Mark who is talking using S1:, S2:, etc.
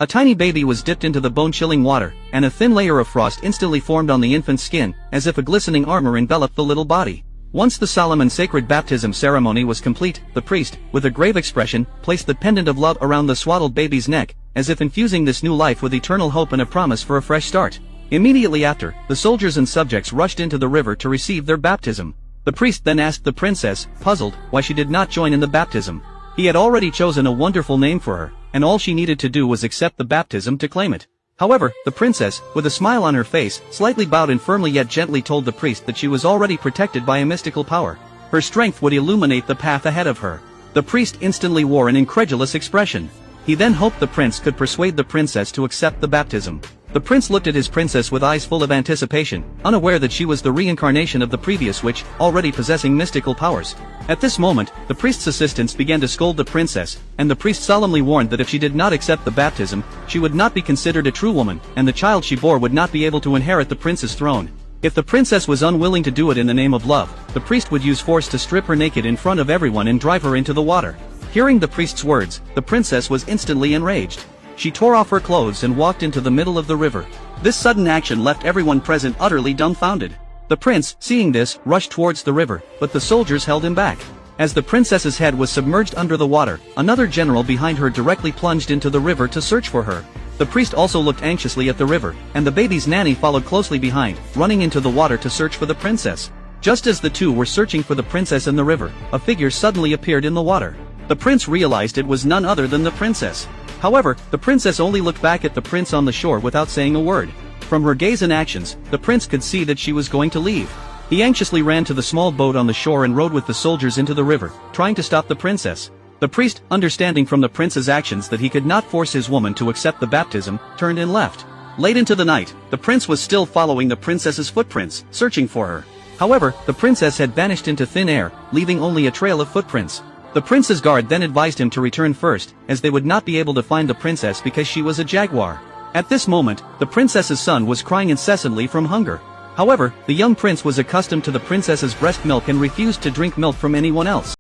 S1: A tiny baby was dipped into the bone-chilling water, and a thin layer of frost instantly formed on the infant's skin, as if a glistening armor enveloped the little body. Once the solemn and sacred baptism ceremony was complete, the priest, with a grave expression, placed the pendant of love around the swaddled baby's neck, as if infusing this new life with eternal hope and a promise for a fresh start. Immediately after, the soldiers and subjects rushed into the river to receive their baptism. The priest then asked the princess, puzzled, why she did not join in the baptism. He had already chosen a wonderful name for her, and all she needed to do was accept the baptism to claim it. However, the princess, with a smile on her face, slightly bowed and firmly yet gently told the priest that she was already protected by a mystical power. Her strength would illuminate the path ahead of her. The priest instantly wore an incredulous expression. He then hoped the prince could persuade the princess to accept the baptism. The prince looked at his princess with eyes full of anticipation, unaware that she was the reincarnation of the previous witch, already possessing mystical powers. At this moment, the priest's assistants began to scold the princess, and the priest solemnly warned that if she did not accept the baptism, she would not be considered a true woman, and the child she bore would not be able to inherit the prince's throne. If the princess was unwilling to do it in the name of love, the priest would use force to strip her naked in front of everyone and drive her into the water. Hearing the priest's words, the princess was instantly enraged. She tore off her clothes and walked into the middle of the river. This sudden action left everyone present utterly dumbfounded. The prince, seeing this, rushed towards the river, but the soldiers held him back. As the princess's head was submerged under the water, another general behind her directly plunged into the river to search for her. The priest also looked anxiously at the river, and the baby's nanny followed closely behind, running into the water to search for the princess. Just as the two were searching for the princess in the river, a figure suddenly appeared in the water. The prince realized it was none other than the princess. However, the princess only looked back at the prince on the shore without saying a word. From her gaze and actions, the prince could see that she was going to leave. He anxiously ran to the small boat on the shore and rowed with the soldiers into the river, trying to stop the princess. The priest, understanding from the prince's actions that he could not force his woman to accept the baptism, turned and left. Late into the night, the prince was still following the princess's footprints, searching for her. However, the princess had vanished into thin air, leaving only a trail of footprints. The prince's guard then advised him to return first, as they would not be able to find the princess because she was a jaguar. At this moment, the princess's son was crying incessantly from hunger. However, the young prince was accustomed to the princess's breast milk and refused to drink milk from anyone else.